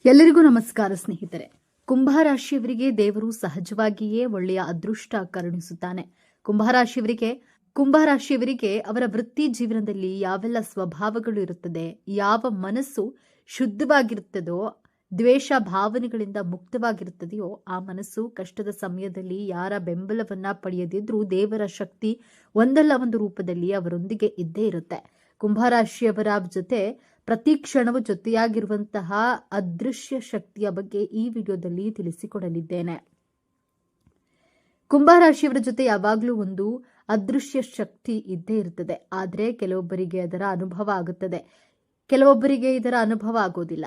ಎಲ್ಲರಿಗೂ ನಮಸ್ಕಾರ ಸ್ನೇಹಿತರೆ. ಕುಂಭರಾಶಿಯವರಿಗೆ ದೇವರು ಸಹಜವಾಗಿಯೇ ಒಳ್ಳೆಯ ಅದೃಷ್ಟ ಕರುಣಿಸುತ್ತಾನೆ. ಕುಂಭರಾಶಿಯವರಿಗೆ ಅವರ ವೃತ್ತಿ ಜೀವನದಲ್ಲಿ ಯಾವೆಲ್ಲ ಸ್ವಭಾವಗಳು ಇರುತ್ತದೆ, ಯಾವ ಮನಸ್ಸು ಶುದ್ಧವಾಗಿರುತ್ತದೋ, ದ್ವೇಷ ಭಾವನೆಗಳಿಂದ ಮುಕ್ತವಾಗಿರುತ್ತದೆಯೋ ಆ ಮನಸ್ಸು ಕಷ್ಟದ ಸಮಯದಲ್ಲಿ ಯಾರ ಬೆಂಬಲವನ್ನ ಪಡೆಯದಿದ್ರೂ ದೇವರ ಶಕ್ತಿ ಒಂದಲ್ಲ ಒಂದು ರೂಪದಲ್ಲಿ ಅವರೊಂದಿಗೆ ಇದ್ದೇ ಇರುತ್ತೆ. ಕುಂಭರಾಶಿಯವರ ಜೊತೆ ಪ್ರತಿ ಕ್ಷಣವೂ ಜೊತೆಯಾಗಿರುವಂತಹ ಅದೃಶ್ಯ ಶಕ್ತಿಯ ಬಗ್ಗೆ ಈ ವಿಡಿಯೋದಲ್ಲಿ ತಿಳಿಸಿಕೊಡಲಿದ್ದೇನೆ. ಕುಂಭರಾಶಿಯವರ ಜೊತೆ ಯಾವಾಗಲೂ ಒಂದು ಅದೃಶ್ಯ ಶಕ್ತಿ ಇದ್ದೇ ಇರುತ್ತದೆ. ಆದರೆ ಕೆಲವೊಬ್ಬರಿಗೆ ಅದರ ಅನುಭವ ಆಗುತ್ತದೆ, ಕೆಲವೊಬ್ಬರಿಗೆ ಇದರ ಅನುಭವ ಆಗೋದಿಲ್ಲ,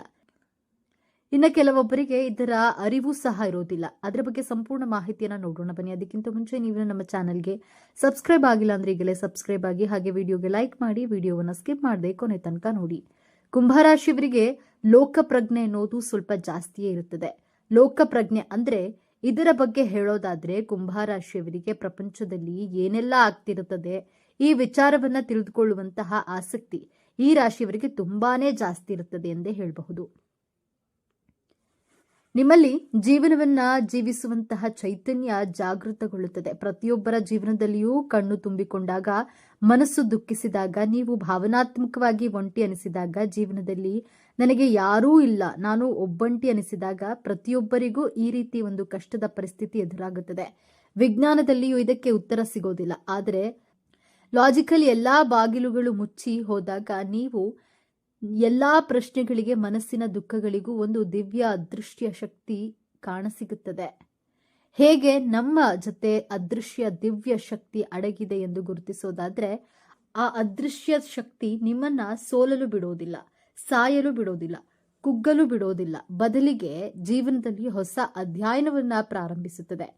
ಇನ್ನು ಕೆಲವೊಬ್ಬರಿಗೆ ಇದರ ಅರಿವು ಸಹ ಇರೋದಿಲ್ಲ. ಅದರ ಬಗ್ಗೆ ಸಂಪೂರ್ಣ ಮಾಹಿತಿಯನ್ನು ನೋಡೋಣ ಬನ್ನಿ. ಅದಕ್ಕಿಂತ ಮುಂಚೆ ನೀವು ನಮ್ಮ ಚಾನಲ್ಗೆ ಸಬ್ಸ್ಕ್ರೈಬ್ ಆಗಿಲ್ಲ ಅಂದ್ರೆ ಈಗಲೇ ಸಬ್ಸ್ಕ್ರೈಬ್ ಆಗಿ, ಹಾಗೆ ವಿಡಿಯೋಗೆ ಲೈಕ್ ಮಾಡಿ, ವಿಡಿಯೋವನ್ನು ಸ್ಕಿಪ್ ಮಾಡದೆ ಕೊನೆ ತನಕ ನೋಡಿ. ಕುಂಭರಾಶಿಯವರಿಗೆ ಲೋಕಪ್ರಜ್ಞೆ ಅನ್ನೋದು ಸ್ವಲ್ಪ ಜಾಸ್ತಿಯೇ ಇರುತ್ತದೆ. ಲೋಕಪ್ರಜ್ಞೆ ಅಂದ್ರೆ ಇದರ ಬಗ್ಗೆ ಹೇಳೋದಾದ್ರೆ ಕುಂಭರಾಶಿಯವರಿಗೆ ಪ್ರಪಂಚದಲ್ಲಿ ಏನೆಲ್ಲ ಆಗ್ತಿರುತ್ತದೆ ಈ ವಿಚಾರವನ್ನ ತಿಳಿದುಕೊಳ್ಳುವಂತಹ ಆಸಕ್ತಿ ಈ ರಾಶಿಯವರಿಗೆ ತುಂಬಾನೇ ಜಾಸ್ತಿ ಇರುತ್ತದೆ ಎಂದೇ ಹೇಳಬಹುದು. ನಿಮ್ಮಲ್ಲಿ ಜೀವನವನ್ನ ಜೀವಿಸುವಂತಹ ಚೈತನ್ಯ ಜಾಗೃತಗೊಳ್ಳುತ್ತದೆ. ಪ್ರತಿಯೊಬ್ಬರ ಜೀವನದಲ್ಲಿಯೂ ಕಣ್ಣು ತುಂಬಿಕೊಂಡಾಗ, ಮನಸ್ಸು ದುಃಖಿಸಿದಾಗ, ನೀವು ಭಾವನಾತ್ಮಕವಾಗಿ ಒಂಟಿ ಅನಿಸಿದಾಗ, ಜೀವನದಲ್ಲಿ ನನಗೆ ಯಾರೂ ಇಲ್ಲ, ನಾನು ಒಬ್ಬಂಟಿ ಅನಿಸಿದಾಗ ಪ್ರತಿಯೊಬ್ಬರಿಗೂ ಈ ರೀತಿ ಒಂದು ಕಷ್ಟದ ಪರಿಸ್ಥಿತಿ ಎದುರಾಗುತ್ತದೆ. ವಿಜ್ಞಾನದಲ್ಲಿಯೂ ಇದಕ್ಕೆ ಉತ್ತರ ಸಿಗೋದಿಲ್ಲ. ಆದರೆ ಲಾಜಿಕಲ್ ಎಲ್ಲಾ ಬಾಗಿಲುಗಳು ಮುಚ್ಚಿ ಹೋದಾಗ ನೀವು ಎಲ್ಲಾ ಪ್ರಶ್ನೆಗಳಿಗೆ, ಮನಸ್ಸಿನ ದುಃಖಗಳಿಗೂ ಒಂದು ದಿವ್ಯ ಅದೃಶ್ಯ ಶಕ್ತಿ ಕಾಣಸಿಗುತ್ತದೆ. ಹೇಗೆ ನಮ್ಮ ಜೊತೆ ಅದೃಶ್ಯ ದಿವ್ಯ ಶಕ್ತಿ ಅಡಗಿದೆ ಎಂದು ಗುರುತಿಸೋದಾದ್ರೆ, ಆ ಅದೃಶ್ಯ ಶಕ್ತಿ ನಿಮ್ಮನ್ನ ಸೋಲಲು ಬಿಡೋದಿಲ್ಲ, ಸಾಯಲು ಬಿಡೋದಿಲ್ಲ, ಕುಗ್ಗಲು ಬಿಡೋದಿಲ್ಲ. ಬದಲಿಗೆ ಜೀವನದಲ್ಲಿ ಹೊಸ ಅಧ್ಯಯನವನ್ನ ಪ್ರಾರಂಭಿಸುತ್ತದೆ.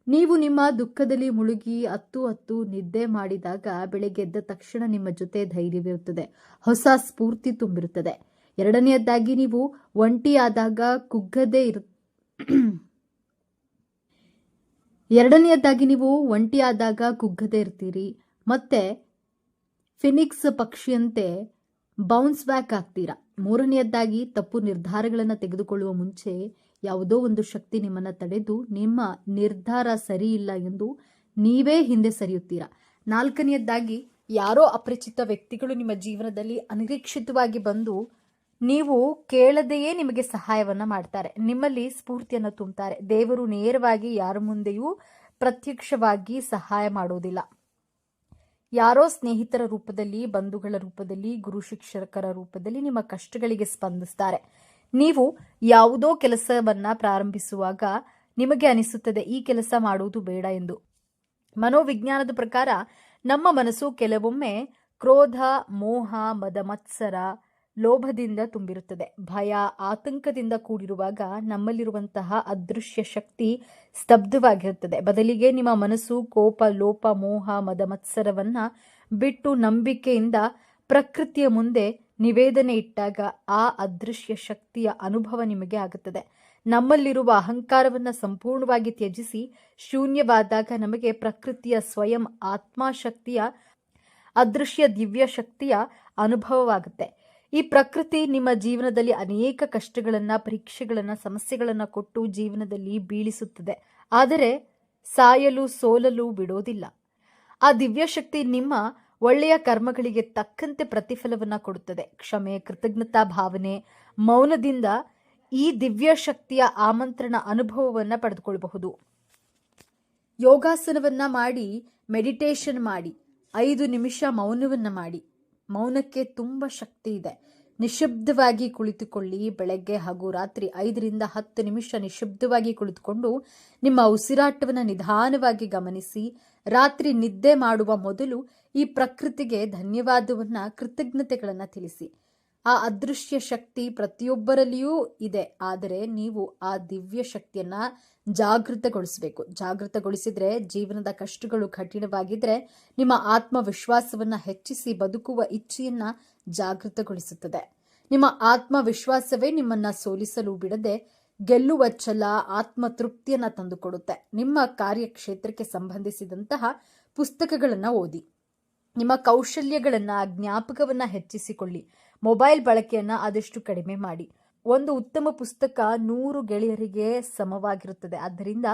ನೀವು ನಿಮ್ಮ ದುಃಖದಲ್ಲಿ ಮುಳುಗಿ ಹತ್ತು ನಿದ್ದೆ ಮಾಡಿದಾಗ ಬೆಳಗ್ಗೆ ಎದ್ದ ತಕ್ಷಣ ನಿಮ್ಮ ಜೊತೆ ಧೈರ್ಯವಿರುತ್ತದೆ, ಹೊಸ ಸ್ಫೂರ್ತಿ ತುಂಬಿರುತ್ತದೆ. ಎರಡನೆಯದಾಗಿ ನೀವು ಒಂಟಿಯಾದಾಗ ಕುಗ್ಗದೇ ಇರ್ತೀರಿ. ಮತ್ತೆ ಫಿನಿಕ್ಸ್ ಪಕ್ಷಿಯಂತೆ ಬೌನ್ಸ್ ಬ್ಯಾಕ್ ಆಗ್ತೀರಾ. ಮೂರನೆಯದಾಗಿ ತಪ್ಪು ನಿರ್ಧಾರಗಳನ್ನು ತೆಗೆದುಕೊಳ್ಳುವ ಮುಂಚೆ ಯಾವುದೋ ಒಂದು ಶಕ್ತಿ ನಿಮ್ಮನ್ನ ತಡೆದು ನಿಮ್ಮ ನಿರ್ಧಾರ ಸರಿ ಇಲ್ಲ ಎಂದು ನೀವೇ ಹಿಂದೆ ಸರಿಯುತ್ತೀರಾ. ನಾಲ್ಕನೆಯದಾಗಿ ಯಾರೋ ಅಪರಿಚಿತ ವ್ಯಕ್ತಿಗಳು ನಿಮ್ಮ ಜೀವನದಲ್ಲಿ ಅನಿರೀಕ್ಷಿತವಾಗಿ ಬಂದು ನೀವು ಕೇಳದೆಯೇ ನಿಮಗೆ ಸಹಾಯವನ್ನ ಮಾಡ್ತಾರೆ, ನಿಮ್ಮಲ್ಲಿ ಸ್ಫೂರ್ತಿಯನ್ನು ತುಂಬುತ್ತಾರೆ. ದೇವರು ನೇರವಾಗಿ ಯಾರ ಮುಂದೆಯೂ ಪ್ರತ್ಯಕ್ಷವಾಗಿ ಸಹಾಯ ಮಾಡೋದಿಲ್ಲ. ಯಾರೋ ಸ್ನೇಹಿತರ ರೂಪದಲ್ಲಿ, ಬಂಧುಗಳ ರೂಪದಲ್ಲಿ, ಗುರು ಶಿಕ್ಷಕರ ರೂಪದಲ್ಲಿ ನಿಮ್ಮ ಕಷ್ಟಗಳಿಗೆ ಸ್ಪಂದಿಸ್ತಾರೆ. ನೀವು ಯಾವುದೋ ಕೆಲಸವನ್ನ ಪ್ರಾರಂಭಿಸುವಾಗ ನಿಮಗೆ ಅನಿಸುತ್ತದೆ ಈ ಕೆಲಸ ಮಾಡುವುದು ಬೇಡ ಎಂದು. ಮನೋವಿಜ್ಞಾನದ ಪ್ರಕಾರ ನಮ್ಮ ಮನಸ್ಸು ಕೆಲವೊಮ್ಮೆ ಕ್ರೋಧ, ಮೋಹ, ಮದ, ಮತ್ಸರ, ಲೋಭದಿಂದ ತುಂಬಿರುತ್ತದೆ. ಭಯ, ಆತಂಕದಿಂದ ಕೂಡಿರುವಾಗ ನಮ್ಮಲ್ಲಿರುವಂತಹ ಅದೃಶ್ಯ ಶಕ್ತಿ ಸ್ತಬ್ಧವಾಗಿರುತ್ತದೆ. ಬದಲಿಗೆ ನಿಮ್ಮ ಮನಸ್ಸು ಕೋಪ, ಲೋಪ, ಮೋಹ, ಮದ, ಮತ್ಸರವನ್ನ ಬಿಟ್ಟು ನಂಬಿಕೆಯಿಂದ ಪ್ರಕೃತಿಯ ಮುಂದೆ ನಿವೇದನೆ ಇಟ್ಟಾಗ ಆ ಅದೃಶ್ಯ ಶಕ್ತಿಯ ಅನುಭವ ನಿಮಗೆ ಆಗುತ್ತದೆ. ನಮ್ಮಲ್ಲಿರುವ ಅಹಂಕಾರವನ್ನ ಸಂಪೂರ್ಣವಾಗಿ ತ್ಯಜಿಸಿ ಶೂನ್ಯವಾದಾಗ ನಮಗೆ ಪ್ರಕೃತಿಯ ಸ್ವಯಂ ಆತ್ಮಶಕ್ತಿಯ ಅದೃಶ್ಯ ದಿವ್ಯ ಶಕ್ತಿಯ ಅನುಭವವಾಗುತ್ತೆ. ಈ ಪ್ರಕೃತಿ ನಿಮ್ಮ ಜೀವನದಲ್ಲಿ ಅನೇಕ ಕಷ್ಟಗಳನ್ನ, ಪರೀಕ್ಷೆಗಳನ್ನ, ಸಮಸ್ಯೆಗಳನ್ನ ಕೊಟ್ಟು ಜೀವನದಲ್ಲಿ ಬೀಳಿಸುತ್ತದೆ. ಆದರೆ ಸಾಯಲು, ಸೋಲಲು ಬಿಡೋದಿಲ್ಲ. ಆ ದಿವ್ಯ ಶಕ್ತಿ ನಿಮ್ಮ ಒಳ್ಳೆಯ ಕರ್ಮಗಳಿಗೆ ತಕ್ಕಂತೆ ಪ್ರತಿಫಲವನ್ನ ಕೊಡುತ್ತದೆ. ಕ್ಷಮೆ, ಕೃತಜ್ಞತಾ ಭಾವನೆ, ಮೌನದಿಂದ ಈ ದಿವ್ಯ ಶಕ್ತಿಯ ಆಮಂತ್ರಣ ಅನುಭವವನ್ನ ಪಡೆದುಕೊಳ್ಳಬಹುದು. ಯೋಗಾಸನವನ್ನ ಮಾಡಿ, ಮೆಡಿಟೇಷನ್ ಮಾಡಿ, 5 ನಿಮಿಷ ಮೌನವನ್ನ ಮಾಡಿ. ಮೌನಕ್ಕೆ ತುಂಬ ಶಕ್ತಿ ಇದೆ. ನಿಶಬ್ದವಾಗಿ ಕುಳಿತುಕೊಳ್ಳಿ. ಬೆಳಗ್ಗೆ ಹಾಗೂ ರಾತ್ರಿ 5ರಿಂದ 10 ನಿಮಿಷ ನಿಶಬ್ದವಾಗಿ ಕುಳಿತುಕೊಂಡು ನಿಮ್ಮ ಉಸಿರಾಟವನ್ನು ನಿಧಾನವಾಗಿ ಗಮನಿಸಿ. ರಾತ್ರಿ ನಿದ್ದೆ ಮಾಡುವ ಮೊದಲು ಈ ಪ್ರಕೃತಿಗೆ ಧನ್ಯವಾದವನ್ನ, ಕೃತಜ್ಞತೆಗಳನ್ನ ತಿಳಿಸಿ. ಆ ಅದೃಶ್ಯ ಶಕ್ತಿ ಪ್ರತಿಯೊಬ್ಬರಲ್ಲಿಯೂ ಇದೆ. ಆದರೆ ನೀವು ಆ ದಿವ್ಯ ಶಕ್ತಿಯನ್ನ ಜಾಗೃತಗೊಳಿಸಬೇಕು. ಜಾಗೃತಗೊಳಿಸಿದ್ರೆ ಜೀವನದ ಕಷ್ಟಗಳು ಕಠಿಣವಾಗಿದ್ರೆ ನಿಮ್ಮ ಆತ್ಮವಿಶ್ವಾಸವನ್ನ ಹೆಚ್ಚಿಸಿ ಬದುಕುವ ಇಚ್ಛೆಯನ್ನ ಜಾಗೃತಗೊಳಿಸುತ್ತದೆ. ನಿಮ್ಮ ಆತ್ಮವಿಶ್ವಾಸವೇ ನಿಮ್ಮನ್ನ ಸೋಲಿಸಲು ಬಿಡದೆ ಗೆಲ್ಲುವ ಛಲ, ಆತ್ಮತೃಪ್ತಿಯನ್ನ ತಂದುಕೊಡುತ್ತೆ. ನಿಮ್ಮ ಕಾರ್ಯಕ್ಷೇತ್ರಕ್ಕೆ ಸಂಬಂಧಿಸಿದಂತಹ ಪುಸ್ತಕಗಳನ್ನ ಓದಿ. ನಿಮ್ಮ ಕೌಶಲ್ಯಗಳನ್ನ, ಜ್ಞಾಪಕವನ್ನ ಹೆಚ್ಚಿಸಿಕೊಳ್ಳಿ. ಮೊಬೈಲ್ ಬಳಕೆಯನ್ನ ಆದಷ್ಟು ಕಡಿಮೆ ಮಾಡಿ. ಒಂದು ಉತ್ತಮ ಪುಸ್ತಕ 100 ಗೆಳೆಯರಿಗೆ ಸಮವಾಗಿರುತ್ತದೆ. ಆದ್ದರಿಂದ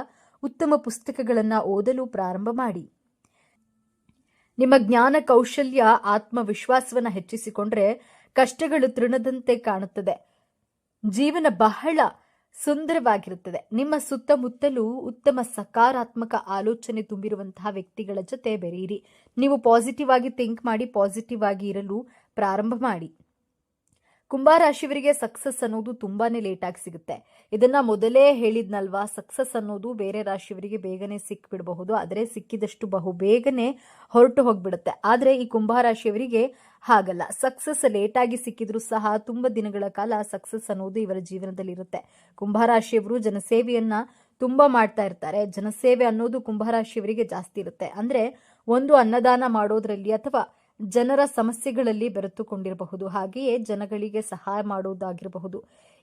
ಉತ್ತಮ ಪುಸ್ತಕಗಳನ್ನು ಓದಲು ಪ್ರಾರಂಭ ಮಾಡಿ. ನಿಮ್ಮ ಜ್ಞಾನ ಕೌಶಲ್ಯ ಆತ್ಮವಿಶ್ವಾಸವನ್ನು ಹೆಚ್ಚಿಸಿಕೊಂಡ್ರೆ ಕಷ್ಟಗಳು ತೃಣದಂತೆ ಕಾಣುತ್ತದೆ. ಜೀವನ ಬಹಳ ಸುಂದರವಾಗಿರುತ್ತದೆ. ನಿಮ್ಮ ಸುತ್ತಮುತ್ತಲೂ ಉತ್ತಮ ಸಕಾರಾತ್ಮಕ ಆಲೋಚನೆ ತುಂಬಿರುವಂತಹ ವ್ಯಕ್ತಿಗಳ ಜೊತೆ ಬೆರೆಯಿರಿ. ನೀವು ಪಾಸಿಟಿವ್ ಆಗಿ ಥಿಂಕ್ ಮಾಡಿ, ಪಾಸಿಟಿವ್ ಆಗಿ ಇರಲು ಪ್ರಾರಂಭ ಮಾಡಿ. ಕುಂಭರಾಶಿಯವರಿಗೆ ಸಕ್ಸಸ್ ಅನ್ನೋದು ತುಂಬಾನೇ ಲೇಟ್ ಆಗಿ ಸಿಗುತ್ತೆ. ಇದನ್ನ ಮೊದಲೇ ಹೇಳಿದ್ನಲ್ವಾ, ಸಕ್ಸಸ್ ಅನ್ನೋದು ಬೇರೆ ರಾಶಿಯವರಿಗೆ ಬೇಗನೆ ಸಿಕ್ಬಿಡಬಹುದು, ಆದರೆ ಸಿಕ್ಕಿದಷ್ಟು ಬಹು ಬೇಗನೆ ಹೊರಟು ಹೋಗ್ಬಿಡುತ್ತೆ. ಆದ್ರೆ ಈ ಕುಂಭರಾಶಿಯವರಿಗೆ ಹಾಗಲ್ಲ. ಸಕ್ಸಸ್ ಲೇಟ್ ಆಗಿ ಸಿಕ್ಕಿದ್ರು ಸಹ ತುಂಬಾ ದಿನಗಳ ಕಾಲ ಸಕ್ಸಸ್ ಅನ್ನೋದು ಇವರ ಜೀವನದಲ್ಲಿ ಇರುತ್ತೆ. ಕುಂಭರಾಶಿಯವರು ಜನಸೇವೆಯನ್ನ ತುಂಬಾ ಮಾಡ್ತಾ ಇರ್ತಾರೆ. ಜನಸೇವೆ ಅನ್ನೋದು ಕುಂಭರಾಶಿಯವರಿಗೆ ಜಾಸ್ತಿ ಇರುತ್ತೆ. ಅಂದ್ರೆ ಒಂದು ಅನ್ನದಾನ ಮಾಡೋದ್ರಲ್ಲಿ ಅಥವಾ ಜನರ ಸಮಸ್ಯೆಗಳಲ್ಲಿ ಬೆರೆತುಕೊಂಡಿರಬಹುದು, ಹಾಗೆಯೇ ಜನಗಳಿಗೆ ಸಹಾಯ ಮಾಡುವುದಾಗಿರಬಹುದು.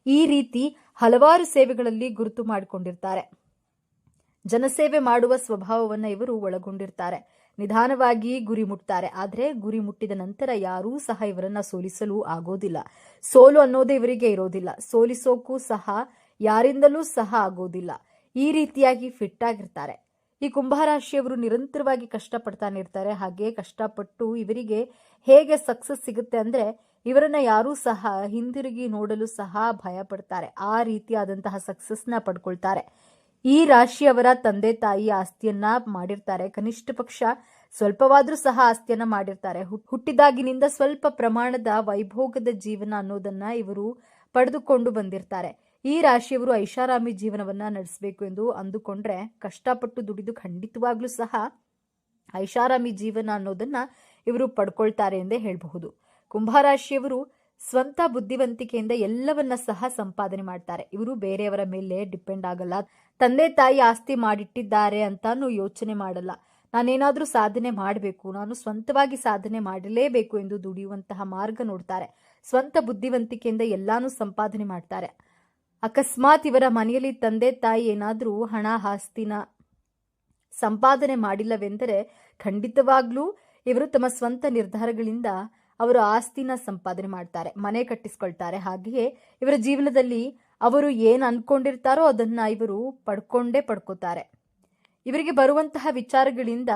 ಈ ರೀತಿ ಹಲವಾರು ಸೇವೆಗಳಲ್ಲಿ ಗುರುತು ಮಾಡಿಕೊಂಡಿರ್ತಾರೆ. ಜನಸೇವೆ ಮಾಡುವ ಸ್ವಭಾವವನ್ನು ಇವರು ಒಳಗೊಂಡಿರ್ತಾರೆ. ನಿಧಾನವಾಗಿ ಗುರಿ ಮುಟ್ತಾರೆ. ಆದರೆ ಗುರಿ ಮುಟ್ಟಿದ ನಂತರ ಯಾರೂ ಸಹ ಇವರನ್ನ ಸೋಲಿಸಲು ಆಗೋದಿಲ್ಲ. ಸೋಲು ಅನ್ನೋದೇ ಇವರಿಗೆ ಇರೋದಿಲ್ಲ. ಸೋಲಿಸೋಕ್ಕೂ ಸಹ ಯಾರಿಂದಲೂ ಸಹ ಆಗೋದಿಲ್ಲ. ಈ ರೀತಿಯಾಗಿ ಫಿಟ್ ಆಗಿರ್ತಾರೆ. ಈ ಕುಂಭರಾಶಿಯವರು ನಿರಂತರವಾಗಿ ಕಷ್ಟಪಡ್ತಾನೆ ಇರ್ತಾರೆ. ಹಾಗೆ ಕಷ್ಟಪಟ್ಟು ಇವರಿಗೆ ಹೇಗೆ ಸಕ್ಸಸ್ ಸಿಗುತ್ತೆ ಅಂದ್ರೆ ಇವರನ್ನ ಯಾರೂ ಸಹ ಹಿಂದಿರುಗಿ ನೋಡಲು ಸಹ ಭಯ ಪಡ್ತಾರೆ. ಆ ರೀತಿಯಾದಂತಹ ಸಕ್ಸಸ್ನ ಪಡ್ಕೊಳ್ತಾರೆ. ಈ ರಾಶಿಯವರ ತಂದೆ ತಾಯಿ ಆಸ್ತಿಯನ್ನ ಮಾಡಿರ್ತಾರೆ. ಕನಿಷ್ಠ ಪಕ್ಷ ಸ್ವಲ್ಪವಾದ್ರೂ ಸಹ ಆಸ್ತಿಯನ್ನ ಮಾಡಿರ್ತಾರೆ. ಹುಟ್ಟಿದಾಗಿನಿಂದ ಸ್ವಲ್ಪ ಪ್ರಮಾಣದ ವೈಭೋಗದ ಜೀವನ ಅನ್ನೋದನ್ನ ಇವರು ಪಡೆದುಕೊಂಡು ಬಂದಿರ್ತಾರೆ. ಈ ರಾಶಿಯವರು ಐಷಾರಾಮಿ ಜೀವನವನ್ನ ನಡೆಸಬೇಕು ಎಂದು ಅಂದುಕೊಂಡ್ರೆ ಕಷ್ಟಪಟ್ಟು ದುಡಿದು ಖಂಡಿತವಾಗ್ಲೂ ಸಹ ಐಷಾರಾಮಿ ಜೀವನ ಅನ್ನೋದನ್ನ ಇವರು ಪಡ್ಕೊಳ್ತಾರೆ ಎಂದೇ ಹೇಳಬಹುದು. ಕುಂಭರಾಶಿಯವರು ಸ್ವಂತ ಬುದ್ಧಿವಂತಿಕೆಯಿಂದ ಎಲ್ಲವನ್ನ ಸಹ ಸಂಪಾದನೆ ಮಾಡ್ತಾರೆ. ಇವರು ಬೇರೆಯವರ ಮೇಲೆ ಡಿಪೆಂಡ್ ಆಗಲ್ಲ. ತಂದೆ ತಾಯಿ ಆಸ್ತಿ ಮಾಡಿಟ್ಟಿದ್ದಾರೆ ಅಂತಾನು ಯೋಚನೆ ಮಾಡಲ್ಲ. ನಾನೇನಾದ್ರೂ ಸಾಧನೆ ಮಾಡಬೇಕು, ನಾನು ಸ್ವಂತವಾಗಿ ಸಾಧನೆ ಮಾಡಲೇಬೇಕು ಎಂದು ದುಡಿಯುವಂತಹ ಮಾರ್ಗ ನೋಡ್ತಾರೆ. ಸ್ವಂತ ಬುದ್ಧಿವಂತಿಕೆಯಿಂದ ಎಲ್ಲಾನು ಸಂಪಾದನೆ ಮಾಡ್ತಾರೆ. ಅಕಸ್ಮಾತ್ ಇವರ ಮನೆಯಲ್ಲಿ ತಂದೆ ತಾಯಿ ಏನಾದ್ರೂ ಹಣ ಆಸ್ತಿನ ಸಂಪಾದನೆ ಮಾಡಿಲ್ಲವೆಂದರೆ ಖಂಡಿತವಾಗ್ಲೂ ಇವರು ತಮ್ಮ ಸ್ವಂತ ನಿರ್ಧಾರಗಳಿಂದ ಅವರು ಆಸ್ತಿನ ಸಂಪಾದನೆ ಮಾಡ್ತಾರೆ, ಮನೆ ಕಟ್ಟಿಸ್ಕೊಳ್ತಾರೆ. ಹಾಗೆಯೇ ಇವರ ಜೀವನದಲ್ಲಿ ಅವರು ಏನು ಅನ್ಕೊಂಡಿರ್ತಾರೋ ಅದನ್ನ ಇವರು ಪಡ್ಕೋತಾರೆ. ಇವರಿಗೆ ಬರುವಂತಹ ವಿಚಾರಗಳಿಂದ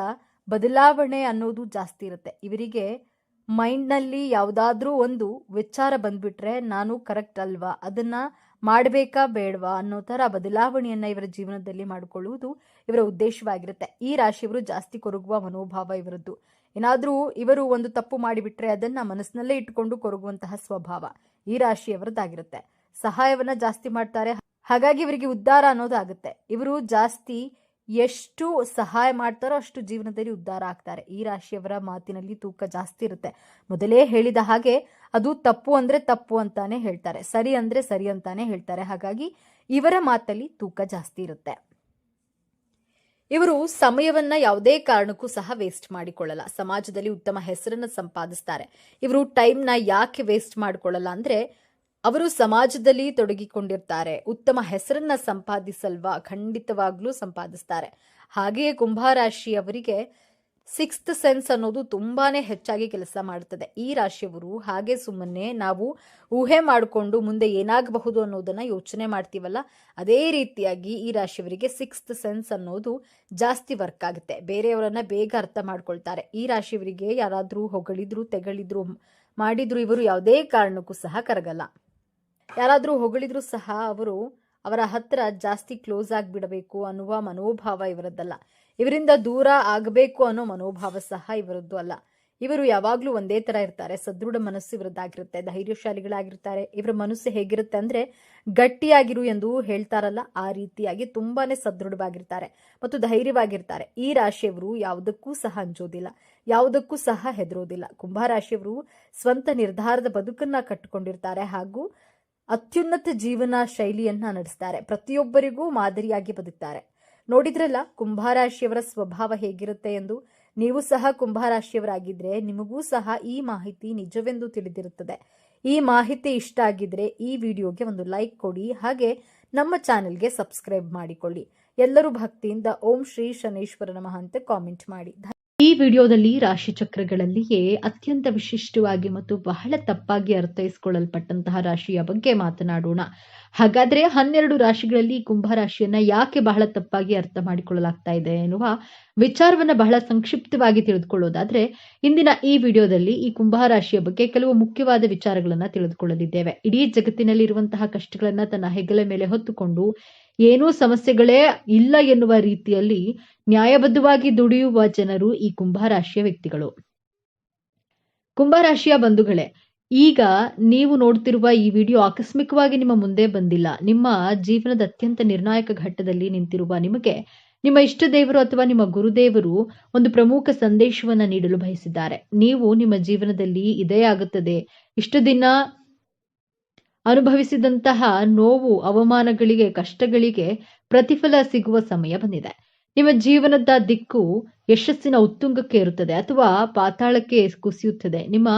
ಬದಲಾವಣೆ ಅನ್ನೋದು ಜಾಸ್ತಿ ಇರುತ್ತೆ. ಇವರಿಗೆ ಮೈಂಡ್ನಲ್ಲಿ ಯಾವುದಾದ್ರೂ ಒಂದು ವಿಚಾರ ಬಂದ್ಬಿಟ್ರೆ ನಾನು ಕರೆಕ್ಟ್ ಅಲ್ವಾ, ಅದನ್ನ ಮಾಡಬೇಕಾ ಬೇಡವಾ ಅನ್ನೋ ತರ ಬದಲಾವಣೆಯನ್ನ ಇವರ ಜೀವನದಲ್ಲಿ ಮಾಡಿಕೊಳ್ಳುವುದು ಇವರ ಉದ್ದೇಶವಾಗಿರುತ್ತೆ. ಈ ರಾಶಿಯವರು ಜಾಸ್ತಿ ಕೊರಗುವ ಮನೋಭಾವ ಇವರದ್ದು. ಏನಾದ್ರೂ ಇವರು ಒಂದು ತಪ್ಪು ಮಾಡಿಬಿಟ್ರೆ ಅದನ್ನ ಮನಸ್ಸಿನಲ್ಲೇ ಇಟ್ಟುಕೊಂಡು ಕೊರಗುವಂತಹ ಸ್ವಭಾವ ಈ ರಾಶಿಯವರದ್ದಾಗಿರುತ್ತೆ. ಸಹಾಯವನ್ನ ಜಾಸ್ತಿ ಮಾಡ್ತಾರೆ. ಹಾಗಾಗಿ ಇವರಿಗೆ ಉದ್ಧಾರ ಅನ್ನೋದಾಗುತ್ತೆ. ಇವರು ಜಾಸ್ತಿ ಎಷ್ಟು ಸಹಾಯ ಮಾಡ್ತಾರೋ ಅಷ್ಟು ಜೀವನದಲ್ಲಿ ಉದ್ಧಾರ ಆಗ್ತಾರೆ. ಈ ರಾಶಿಯವರ ಮಾತಿನಲ್ಲಿ ತೂಕ ಜಾಸ್ತಿ ಇರುತ್ತೆ. ಮೊದಲೇ ಹೇಳಿದ ಹಾಗೆ ಅದು ತಪ್ಪು ಅಂದ್ರೆ ತಪ್ಪು ಅಂತಾನೆ ಹೇಳ್ತಾರೆ, ಸರಿ ಅಂದ್ರೆ ಸರಿ ಅಂತಾನೆ ಹೇಳ್ತಾರೆ. ಹಾಗಾಗಿ ಇವರ ಮಾತಲ್ಲಿ ತೂಕ ಜಾಸ್ತಿ ಇರುತ್ತೆ. ಇವರು ಸಮಯವನ್ನ ಯಾವುದೇ ಕಾರಣಕ್ಕೂ ಸಹ ವೇಸ್ಟ್ ಮಾಡಿಕೊಳ್ಳಲ್ಲ. ಸಮಾಜದಲ್ಲಿ ಉತ್ತಮ ಹೆಸರನ್ನ ಸಂಪಾದಿಸ್ತಾರೆ. ಇವರು ಟೈಮ್ನ ಯಾಕೆ ವೇಸ್ಟ್ ಮಾಡಿಕೊಳ್ಳಲ್ಲ ಅಂದ್ರೆ ಅವರು ಸಮಾಜದಲ್ಲಿ ತೊಡಗಿಕೊಂಡಿರ್ತಾರೆ. ಉತ್ತಮ ಹೆಸರನ್ನ ಸಂಪಾದಿಸಲ್ವಾ, ಖಂಡಿತವಾಗ್ಲೂ ಸಂಪಾದಿಸ್ತಾರೆ. ಹಾಗೆಯೇ ಕುಂಭರಾಶಿಯವರಿಗೆ ಸಿಕ್ಸ್ತ್ ಸೆನ್ಸ್ ಅನ್ನೋದು ತುಂಬಾನೇ ಹೆಚ್ಚಾಗಿ ಕೆಲಸ ಮಾಡುತ್ತದೆ. ಈ ರಾಶಿಯವರು ಹಾಗೆ ಸುಮ್ಮನೆ ನಾವು ಊಹೆ ಮಾಡಿಕೊಂಡು ಮುಂದೆ ಏನಾಗಬಹುದು ಅನ್ನೋದನ್ನ ಯೋಚನೆ ಮಾಡ್ತೀವಲ್ಲ, ಅದೇ ರೀತಿಯಾಗಿ ಈ ರಾಶಿಯವರಿಗೆ ಸಿಕ್ಸ್ತ್ ಸೆನ್ಸ್ ಅನ್ನೋದು ಜಾಸ್ತಿ ವರ್ಕ್ ಆಗುತ್ತೆ. ಬೇರೆಯವರನ್ನ ಬೇಗ ಅರ್ಥ ಮಾಡ್ಕೊಳ್ತಾರೆ. ಈ ರಾಶಿಯವರಿಗೆ ಯಾರಾದ್ರೂ ಹೊಗಳಿದ್ರು, ತೆಗಳಿದ್ರು, ಮಾಡಿದ್ರು ಇವರು ಯಾವುದೇ ಕಾರಣಕ್ಕೂ ಸಹ ಕರಗಲ್ಲ. ಯಾರಾದ್ರೂ ಹೊಗಳಿದ್ರು ಸಹ ಅವರು ಅವರ ಹತ್ರ ಜಾಸ್ತಿ ಕ್ಲೋಸ್ ಆಗಿಬಿಡಬೇಕು ಅನ್ನುವ ಮನೋಭಾವ ಇವರದ್ದಲ್ಲ. ಇವರಿಂದ ದೂರ ಆಗಬೇಕು ಅನ್ನೋ ಮನೋಭಾವ ಸಹ ಇವರದ್ದು ಅಲ್ಲ. ಇವರು ಯಾವಾಗ್ಲೂ ಒಂದೇ ತರ ಇರ್ತಾರೆ. ಸದೃಢ ಮನಸ್ಸು ಇವರದ್ದಾಗಿರುತ್ತೆ. ಧೈರ್ಯಶಾಲಿಗಳಾಗಿರ್ತಾರೆ. ಇವರ ಮನಸ್ಸು ಹೇಗಿರುತ್ತೆ ಅಂದ್ರೆ ಗಟ್ಟಿಯಾಗಿರು ಎಂದು ಹೇಳ್ತಾರಲ್ಲ, ಆ ರೀತಿಯಾಗಿ ತುಂಬಾನೇ ಸದೃಢವಾಗಿರ್ತಾರೆ ಮತ್ತು ಧೈರ್ಯವಾಗಿರ್ತಾರೆ. ಈ ರಾಶಿಯವರು ಯಾವುದಕ್ಕೂ ಸಹ ಅಂಜೋದಿಲ್ಲ, ಯಾವುದಕ್ಕೂ ಸಹ ಹೆದರೋದಿಲ್ಲ. ಕುಂಭರಾಶಿಯವರು ಸ್ವಂತ ನಿರ್ಧಾರದ ಬದುಕನ್ನ ಕಟ್ಟಿಕೊಂಡಿರ್ತಾರೆ ಹಾಗೂ ಅತ್ಯುನ್ನತ ಜೀವನ ಶೈಲಿಯನ್ನ ನಡೆಸ್ತಾರೆ. ಪ್ರತಿಯೊಬ್ಬರಿಗೂ ಮಾದರಿಯಾಗಿ ಬದುಕ್ತಾರೆ. ನೋಡಿದ್ರಲ್ಲ ಕುಂಭರಾಶಿಯವರ ಸ್ವಭಾವ ಹೇಗಿರುತ್ತೆ ಎಂದು. ನೀವು ಸಹ ಕುಂಭರಾಶಿಯವರಾಗಿದ್ರೆ ನಿಮಗೂ ಸಹ ಈ ಮಾಹಿತಿ ನಿಜವೆಂದು ತಿಳಿದಿರುತ್ತದೆ. ಈ ಮಾಹಿತಿ ಇಷ್ಟ ಆಗಿದ್ರೆ ಈ ವಿಡಿಯೋಗೆ ಒಂದು ಲೈಕ್ ಕೊಡಿ, ಹಾಗೆ ನಮ್ಮ ಚಾನೆಲ್ಗೆ ಸಬ್ಸ್ಕ್ರೈಬ್ ಮಾಡಿಕೊಳ್ಳಿ. ಎಲ್ಲರೂ ಭಕ್ತಿಯಿಂದ ಓಂ ಶ್ರೀ ಶನೇಶ್ವರ ನಮಃ ಅಂತ ಕಾಮೆಂಟ್ ಮಾಡಿ. ಈ ವಿಡಿಯೋದಲ್ಲಿ ರಾಶಿ ಚಕ್ರಗಳಲ್ಲಿಯೇ ಅತ್ಯಂತ ವಿಶಿಷ್ಟವಾಗಿ ಮತ್ತು ಬಹಳ ತಪ್ಪಾಗಿ ಅರ್ಥೈಸಿಕೊಳ್ಳಲ್ಪಟ್ಟಂತಹ ರಾಶಿಯ ಬಗ್ಗೆ ಮಾತನಾಡೋಣ. ಹಾಗಾದ್ರೆ 12 ರಾಶಿಗಳಲ್ಲಿ ಕುಂಭ ರಾಶಿಯನ್ನ ಯಾಕೆ ಬಹಳ ತಪ್ಪಾಗಿ ಅರ್ಥ ಮಾಡಿಕೊಳ್ಳಲಾಗ್ತಾ ಇದೆ ಎನ್ನುವ ವಿಚಾರವನ್ನ ಬಹಳ ಸಂಕ್ಷಿಪ್ತವಾಗಿ ತಿಳಿದುಕೊಳ್ಳೋದಾದ್ರೆ, ಇಂದಿನ ಈ ವಿಡಿಯೋದಲ್ಲಿ ಈ ಕುಂಭ ರಾಶಿಯ ಬಗ್ಗೆ ಕೆಲವು ಮುಖ್ಯವಾದ ವಿಚಾರಗಳನ್ನ ತಿಳಿದುಕೊಳ್ಳಲಿದ್ದೇವೆ. ಇಡೀ ಜಗತ್ತಿನಲ್ಲಿರುವಂತಹ ಕಷ್ಟಗಳನ್ನ ತನ್ನ ಹೆಗಲ ಮೇಲೆ ಹೊತ್ತುಕೊಂಡು ಏನೂ ಸಮಸ್ಯೆಗಳೇ ಇಲ್ಲ ಎನ್ನುವ ರೀತಿಯಲ್ಲಿ ನ್ಯಾಯಬದ್ಧವಾಗಿ ದುಡಿಯುವ ಜನರು ಈ ಕುಂಭರಾಶಿಯ ವ್ಯಕ್ತಿಗಳು. ಕುಂಭರಾಶಿಯ ಬಂಧುಗಳೇ, ಈಗ ನೀವು ನೋಡ್ತಿರುವ ಈ ವಿಡಿಯೋ ಆಕಸ್ಮಿಕವಾಗಿ ನಿಮ್ಮ ಮುಂದೆ ಬಂದಿಲ್ಲ. ನಿಮ್ಮ ಜೀವನದ ಅತ್ಯಂತ ನಿರ್ಣಾಯಕ ಘಟ್ಟದಲ್ಲಿ ನಿಂತಿರುವ ನಿಮಗೆ ನಿಮ್ಮ ಇಷ್ಟ ದೇವರು ಅಥವಾ ನಿಮ್ಮ ಗುರುದೇವರು ಒಂದು ಪ್ರಮುಖ ಸಂದೇಶವನ್ನ ನೀಡಲು ಬಯಸಿದ್ದಾರೆ. ನೀವು ನಿಮ್ಮ ಜೀವನದಲ್ಲಿ ಇದೇ ಆಗುತ್ತದೆ, ಇಷ್ಟು ದಿನ ಅನುಭವಿಸಿದಂತಹ ನೋವು, ಅವಮಾನಗಳಿಗೆ, ಕಷ್ಟಗಳಿಗೆ ಪ್ರತಿಫಲ ಸಿಗುವ ಸಮಯ ಬಂದಿದೆ. ನಿಮ್ಮ ಜೀವನದ ದಿಕ್ಕು ಯಶಸ್ಸಿನ ಉತ್ತುಂಗಕ್ಕೆ ಇರುತ್ತದೆ ಅಥವಾ ಪಾತಾಳಕ್ಕೆ ಕುಸಿಯುತ್ತದೆ. ನಿಮ್ಮ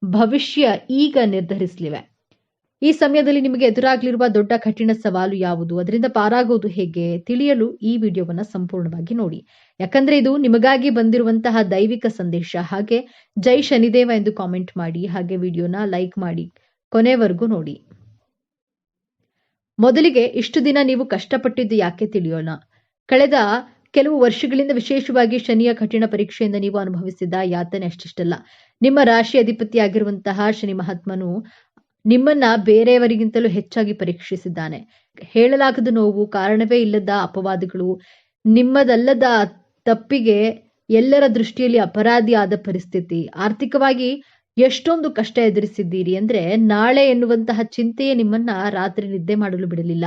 ಭವಿಷ್ಯ ಈಗ ನಿರ್ಧರಿಸಲಿವೆ. ಈ ಸಮಯದಲ್ಲಿ ನಿಮಗೆ ಎದುರಾಗಲಿರುವ ದೊಡ್ಡ ಕಠಿಣ ಸವಾಲು ಯಾವುದು, ಅದರಿಂದ ಪಾರಾಗುವುದು ಹೇಗೆ ತಿಳಿಯಲು ಈ ವಿಡಿಯೋವನ್ನ ಸಂಪೂರ್ಣವಾಗಿ ನೋಡಿ. ಯಾಕಂದ್ರೆ ಇದು ನಿಮಗಾಗಿ ಬಂದಿರುವಂತಹ ದೈವಿಕ ಸಂದೇಶ. ಹಾಗೆ ಜೈ ಶನಿದೇವ ಎಂದು ಕಾಮೆಂಟ್ ಮಾಡಿ, ಹಾಗೆ ವಿಡಿಯೋನ ಲೈಕ್ ಮಾಡಿ, ಕೊನೆವರೆಗೂ ನೋಡಿ. ಮೊದಲಿಗೆ ಇಷ್ಟು ದಿನ ನೀವು ಕಷ್ಟಪಟ್ಟಿದ್ದು ಯಾಕೆ ತಿಳಿಯೋಣ. ಕಳೆದ ಕೆಲವು ವರ್ಷಗಳಿಂದ ವಿಶೇಷವಾಗಿ ಶನಿಯ ಕಠಿಣ ಪರೀಕ್ಷೆಯಿಂದ ನೀವು ಅನುಭವಿಸಿದ ಯಾತನೆ ಅಷ್ಟಿಷ್ಟಲ್ಲ. ನಿಮ್ಮ ರಾಶಿ ಅಧಿಪತಿಯಾಗಿರುವಂತಹ ಶನಿ ಮಹಾತ್ಮನು ನಿಮ್ಮನ್ನ ಬೇರೆಯವರಿಗಿಂತಲೂ ಹೆಚ್ಚಾಗಿ ಪರೀಕ್ಷಿಸಿದ್ದಾನೆ. ಹೇಳಲಾಗದ ನೋವು, ಕಾರಣವೇ ಇಲ್ಲದ ಅಪವಾದಗಳು, ನಿಮ್ಮದಲ್ಲದ ತಪ್ಪಿಗೆ ಎಲ್ಲರ ದೃಷ್ಟಿಯಲ್ಲಿ ಅಪರಾಧಿ ಆದ ಪರಿಸ್ಥಿತಿ, ಆರ್ಥಿಕವಾಗಿ ಎಷ್ಟೊಂದು ಕಷ್ಟ ಎದುರಿಸಿದ್ದೀರಿ ಅಂದ್ರೆ ನಾಳೆ ಎನ್ನುವಂತಹ ಚಿಂತೆಯೇ ನಿಮ್ಮನ್ನ ರಾತ್ರಿ ನಿದ್ದೆ ಮಾಡಲು ಬಿಡಲಿಲ್ಲ.